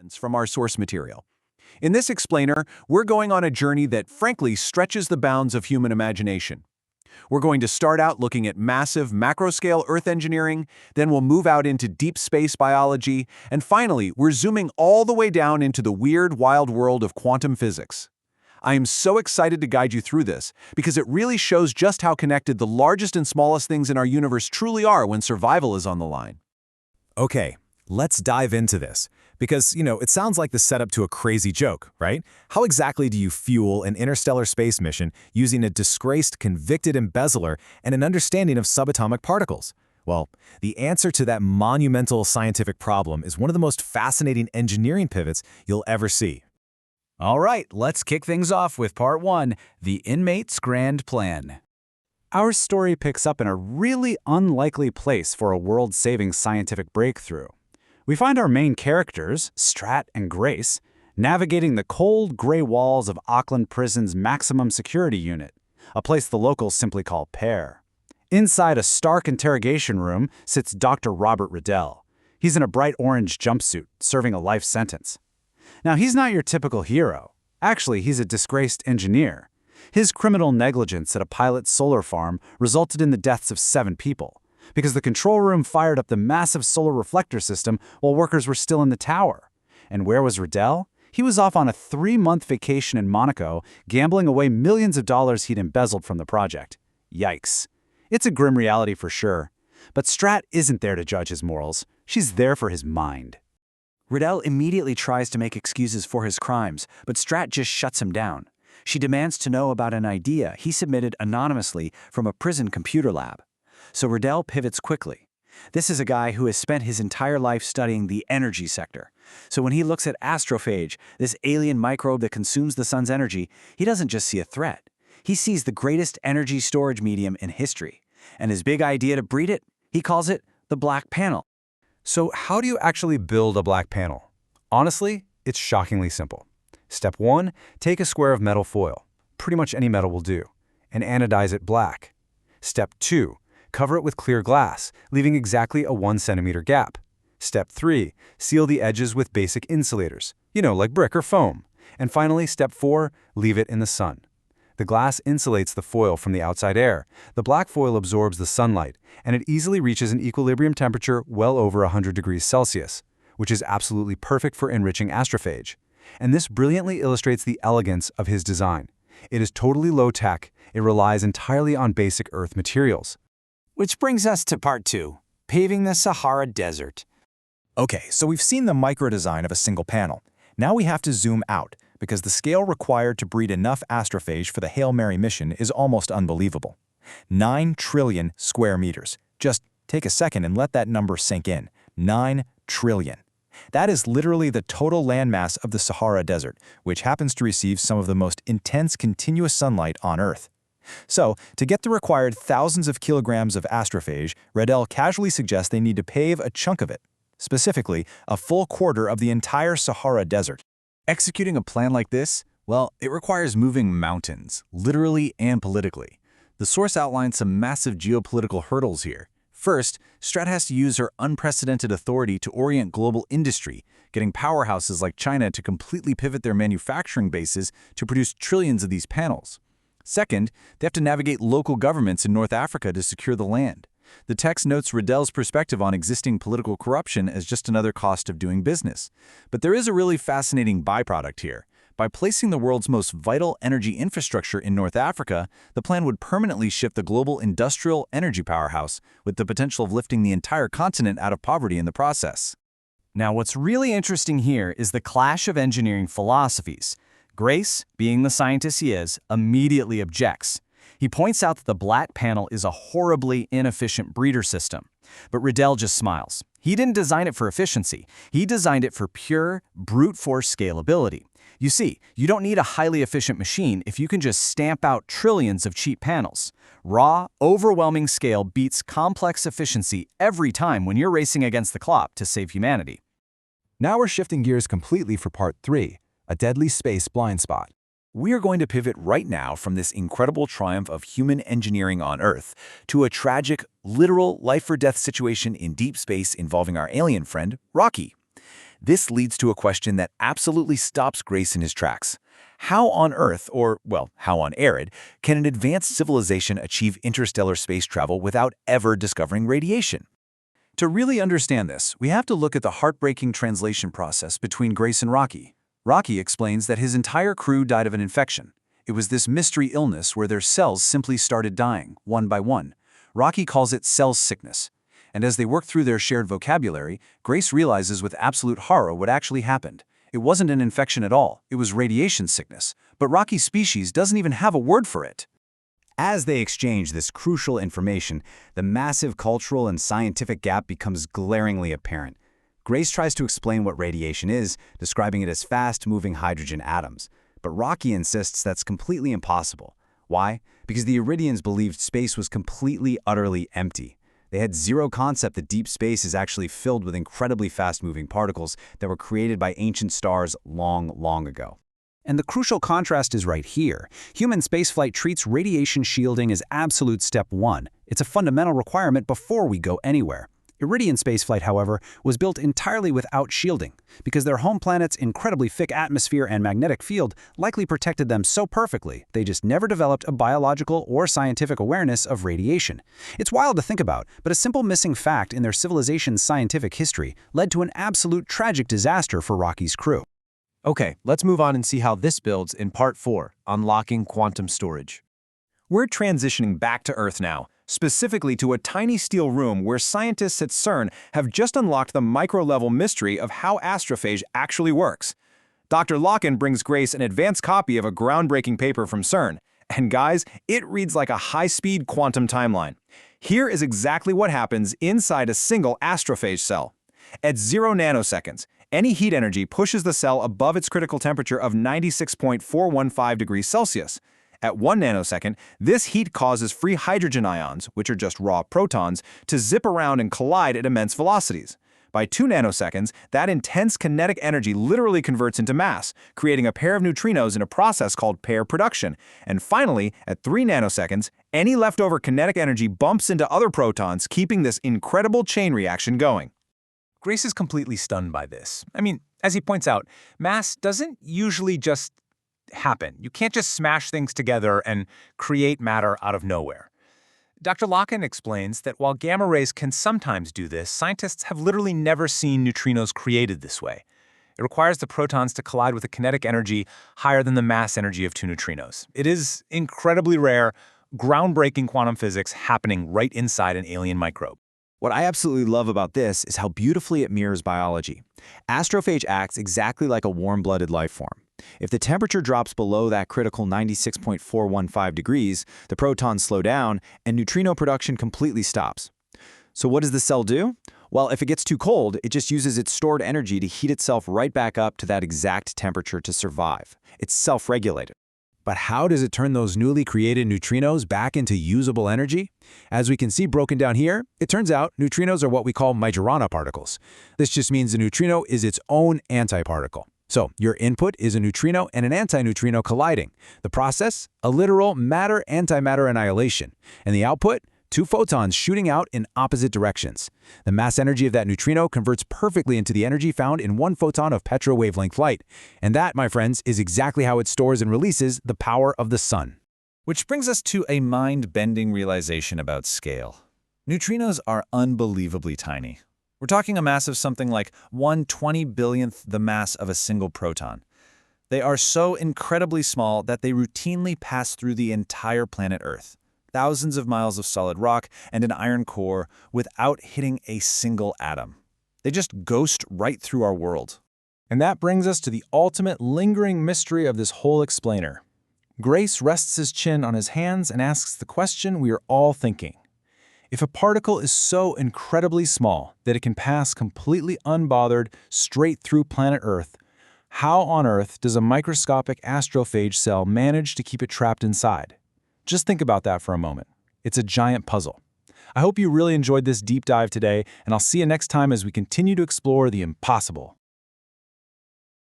emissions from our source material. In this explainer, we're going on a journey that frankly stretches the bounds of human imagination. We're going to start out looking at massive macro-scale Earth engineering, then we'll move out into deep space biology, and finally, we're zooming all the way down into the weird, wild world of quantum physics. I am so excited to guide you through this because it really shows just how connected the largest and smallest things in our universe truly are when survival is on the line. Okay, let's dive into this. Because, it sounds like the setup to a crazy joke, right? How exactly do you fuel an interstellar space mission using a disgraced, convicted embezzler and an understanding of subatomic particles? Well, the answer to that monumental scientific problem is one of the most fascinating engineering pivots you'll ever see. All right, let's kick things off with Part 1, the inmate's grand plan. Our story picks up in a really unlikely place for a world-saving scientific breakthrough. We find our main characters, Strat and Grace, navigating the cold, gray walls of Auckland Prison's maximum security unit, a place the locals simply call Pear. Inside a stark interrogation room sits Dr. Robert Riddell. He's in a bright orange jumpsuit, serving a life sentence. Now, he's not your typical hero. Actually, he's a disgraced engineer. His criminal negligence at a pilot solar farm resulted in the deaths of 7 people, because the control room fired up the massive solar reflector system while workers were still in the tower. And where was Riddell? He was off on a 3-month vacation in Monaco, gambling away millions of dollars he'd embezzled from the project. Yikes. It's a grim reality for sure. But Strat isn't there to judge his morals. She's there for his mind. Riddell immediately tries to make excuses for his crimes, but Strat just shuts him down. She demands to know about an idea he submitted anonymously from a prison computer lab. So Riddell pivots quickly. This is a guy who has spent his entire life studying the energy sector. So when he looks at astrophage, this alien microbe that consumes the sun's energy, he doesn't just see a threat. He sees the greatest energy storage medium in history. And his big idea to breed it, he calls it the black panel. So how do you actually build a black panel? Honestly, it's shockingly simple. Step 1, take a square of metal foil. Pretty much any metal will do. And anodize it black. Step 2, cover it with clear glass, leaving exactly a 1 centimeter gap. Step 3, seal the edges with basic insulators, like brick or foam. And finally, step 4, leave it in the sun. The glass insulates the foil from the outside air. The black foil absorbs the sunlight, and it easily reaches an equilibrium temperature well over 100 degrees Celsius, which is absolutely perfect for enriching astrophage. And this brilliantly illustrates the elegance of his design. It is totally low-tech. It relies entirely on basic Earth materials. Which brings us to Part 2, paving the Sahara Desert. Okay, so we've seen the micro-design of a single panel. Now we have to zoom out, because the scale required to breed enough astrophage for the Hail Mary mission is almost unbelievable. 9 trillion square meters. Just take a second and let that number sink in. 9 trillion. That is literally the total landmass of the Sahara Desert, which happens to receive some of the most intense continuous sunlight on Earth. So, to get the required thousands of kilograms of astrophage, Riddell casually suggests they need to pave a chunk of it, specifically a full quarter of the entire Sahara Desert. Executing a plan like this, well, it requires moving mountains, literally and politically. The source outlines some massive geopolitical hurdles here. First, Strat has to use her unprecedented authority to orient global industry, getting powerhouses like China to completely pivot their manufacturing bases to produce trillions of these panels. Second, they have to navigate local governments in North Africa to secure the land. The text notes Riddell's perspective on existing political corruption as just another cost of doing business. But there is a really fascinating byproduct here. By placing the world's most vital energy infrastructure in North Africa, the plan would permanently shift the global industrial energy powerhouse, with the potential of lifting the entire continent out of poverty in the process. Now, what's really interesting here is the clash of engineering philosophies. Grace, being the scientist he is, immediately objects. He points out that the black panel is a horribly inefficient breeder system. But Riddell just smiles. He didn't design it for efficiency. He designed it for pure, brute force scalability. You see, you don't need a highly efficient machine if you can just stamp out trillions of cheap panels. Raw, overwhelming scale beats complex efficiency every time when you're racing against the clock to save humanity. Now we're shifting gears completely for Part 3, a deadly space blind spot. We are going to pivot right now from this incredible triumph of human engineering on Earth to a tragic, literal life-or-death situation in deep space involving our alien friend, Rocky. This leads to a question that absolutely stops Grace in his tracks. How on Earth, or, well, how on Erid, can an advanced civilization achieve interstellar space travel without ever discovering radiation? To really understand this, we have to look at the heartbreaking translation process between Grace and Rocky. Rocky explains that his entire crew died of an infection. It was this mystery illness where their cells simply started dying, one by one. Rocky calls it cell sickness. And as they work through their shared vocabulary, Grace realizes with absolute horror what actually happened. It wasn't an infection at all, it was radiation sickness. But Rocky's species doesn't even have a word for it. As they exchange this crucial information, the massive cultural and scientific gap becomes glaringly apparent. Grace tries to explain what radiation is, describing it as fast-moving hydrogen atoms. But Rocky insists that's completely impossible. Why? Because the Iridians believed space was completely, utterly empty. They had zero concept that deep space is actually filled with incredibly fast-moving particles that were created by ancient stars long, long ago. And the crucial contrast is right here. Human spaceflight treats radiation shielding as absolute step one. It's a fundamental requirement before we go anywhere. Iridian spaceflight, however, was built entirely without shielding, because their home planet's incredibly thick atmosphere and magnetic field likely protected them so perfectly they just never developed a biological or scientific awareness of radiation. It's wild to think about, but a simple missing fact in their civilization's scientific history led to an absolute tragic disaster for Rocky's crew. Okay, let's move on and see how this builds in Part 4, Unlocking Quantum Storage. We're transitioning back to Earth now, specifically to a tiny steel room where scientists at CERN have just unlocked the micro-level mystery of how astrophage actually works. Dr. Locken brings Grace an advanced copy of a groundbreaking paper from CERN, and guys, it reads like a high-speed quantum timeline. Here is exactly what happens inside a single astrophage cell. At 0 nanoseconds, any heat energy pushes the cell above its critical temperature of 96.415 degrees Celsius. At 1 nanosecond, this heat causes free hydrogen ions, which are just raw protons, to zip around and collide at immense velocities. By 2 nanoseconds, that intense kinetic energy literally converts into mass, creating a pair of neutrinos in a process called pair production. And finally, at 3 nanoseconds, any leftover kinetic energy bumps into other protons, keeping this incredible chain reaction going. Grace is completely stunned by this. I mean, as he points out, mass doesn't usually just happen. You can't just smash things together and create matter out of nowhere. Dr. Locken explains that while gamma rays can sometimes do this, scientists have literally never seen neutrinos created this way. It requires the protons to collide with a kinetic energy higher than the mass energy of two neutrinos. It is incredibly rare, groundbreaking quantum physics happening right inside an alien microbe. What I absolutely love about this is how beautifully it mirrors biology. Astrophage acts exactly like a warm-blooded life form. If the temperature drops below that critical 96.415 degrees, the protons slow down and neutrino production completely stops. So what does the cell do? Well, if it gets too cold, it just uses its stored energy to heat itself right back up to that exact temperature to survive. It's self-regulated. But how does it turn those newly created neutrinos back into usable energy? As we can see broken down here, it turns out neutrinos are what we call Majorana particles. This just means a neutrino is its own antiparticle. So your input is a neutrino and an antineutrino colliding. The process? A literal matter-antimatter annihilation. And the output? Two photons shooting out in opposite directions. The mass energy of that neutrino converts perfectly into the energy found in one photon of petra-wavelength light. And that, my friends, is exactly how it stores and releases the power of the sun. Which brings us to a mind-bending realization about scale. Neutrinos are unbelievably tiny. We're talking a mass of something like 1/20 billionth the mass of a single proton. They are so incredibly small that they routinely pass through the entire planet Earth, thousands of miles of solid rock and an iron core, without hitting a single atom. They just ghost right through our world. And that brings us to the ultimate lingering mystery of this whole explainer. Grace rests his chin on his hands and asks the question we are all thinking. If a particle is so incredibly small that it can pass completely unbothered straight through planet Earth, how on earth does a microscopic astrophage cell manage to keep it trapped inside? Just think about that for a moment. It's a giant puzzle. I hope you really enjoyed this deep dive today, and I'll see you next time as we continue to explore the impossible.